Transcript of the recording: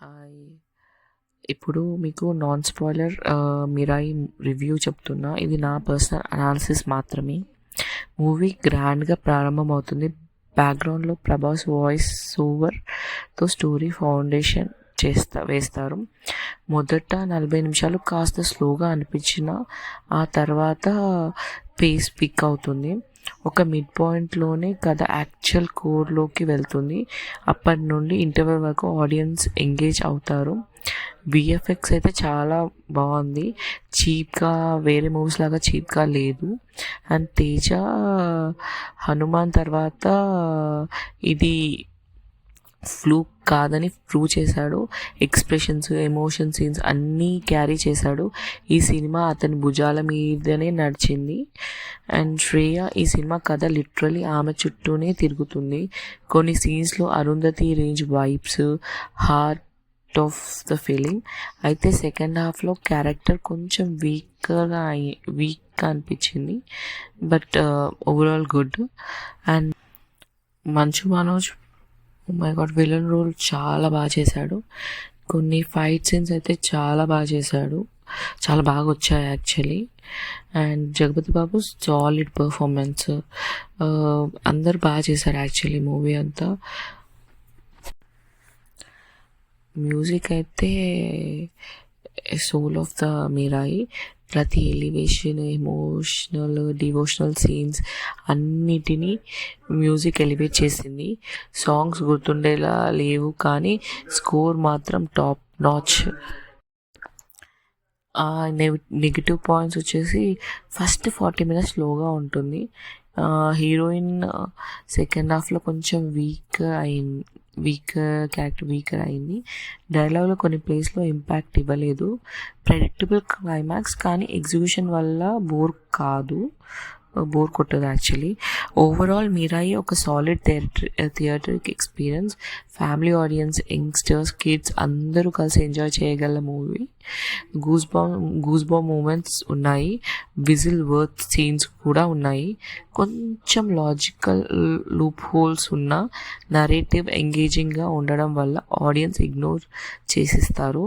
Hi. ఇప్పుడు మీకు non spoiler Mirai review చెప్తున్నా. ఇది నా పర్సనల్ అనాలిసిస్ మాత్రమే. మూవీ గ్రాండ్గా ప్రారంభమవుతుంది. బ్యాక్గ్రౌండ్లో ప్రభాస్ వాయిస్ ఓవర్తో స్టోరీ ఫౌండేషన్ వేస్తారు. మొదట 40 నిమిషాలు కాస్త స్లోగా అనిపించిన ఆ తర్వాత పేస్ పిక్ అవుతుంది. ఒక మిడ్ పాయింట్లోనే కథ యాక్చువల్ కోర్లోకి వెళ్తుంది. అప్పటి నుండి ఇంటర్వెల్ వరకు ఆడియన్స్ ఎంగేజ్ అవుతారు. విఎఫ్ఎక్స్ అయితే చాలా బాగుంది. చీప్గా వేరే మూవీస్ లాగా చీప్గా లేదు. అండ్ తేజ హనుమాన్ తర్వాత ఇది ఫ్లూక్ కాదని ప్రూవ్ చేశాడు. ఎక్స్ప్రెషన్స్, ఎమోషన్ సీన్స్ అన్నీ క్యారీ చేశాడు. ఈ సినిమా అతని భుజాల మీదనే నడిచింది. అండ్ శ్రేయ ఈ సినిమా కథ లిటరలీ ఆమె చుట్టూనే తిరుగుతుంది. కొన్ని సీన్స్లో Arundhati range vibes, heart of the feeling. అయితే సెకండ్ హాఫ్లో క్యారెక్టర్ కొంచెం వీక్గా అనిపించింది. But overall good. And Manchu Manoj my god villain role చాలా బాగా చేశాడు. కొన్ని ఫైట్ సీన్స్ అయితే చాలా బాగా చేశాడు. చాలా బాగా వచ్చాయి actually. And Jagapathi Babu solid performance. అందరు బాగా చేశారు యాక్చువల్లీ మూవీ అంతా. మ్యూజిక్ అయితే సోల్ ఆఫ్ ద మిరాయి. ప్రతి ఎలివేషన్, ఎమోషనల్, డివోషనల్ సీన్స్ అన్నిటినీ మ్యూజిక్ ఎలివేట్ చేసింది. సాంగ్స్ గుర్తుండేలా లేవు కానీ స్కోర్ మాత్రం టాప్ నాచ్. నెగిటివ్ పాయింట్స్ వచ్చేసి ఫస్ట్ 40 minutes స్లోగా ఉంటుంది. హీరోయిన్ సెకండ్ హాఫ్లో కొంచెం క్యారెక్టర్ వీకర్ అయింది. డైలాగ్లో కొన్ని ప్లేస్లో ఇంపాక్ట్ ఇవ్వలేదు. ప్రెడిక్టబుల్ క్లైమాక్స్ కానీ ఎగ్జిక్యూషన్ వల్ల బోర్ కొట్టదు యాక్చువల్లీ. ఓవరాల్ మిరాయి ఒక సాలిడ్ థియేటర్కి experience. Family audience, youngsters, kids అందరూ కలిసి ఎంజాయ్ చేయగల మూవీ. గూస్ బాంబ్ మూమెంట్స్ ఉన్నాయి. విజిల్ వర్త్ సీన్స్ కూడా ఉన్నాయి. కొంచెం లాజికల్ లూప్ హోల్స్ ఉన్న నరేటివ్ ఎంగేజింగ్గా ఉండడం వల్ల ఆడియన్స్ ఇగ్నోర్ చేసేస్తారు.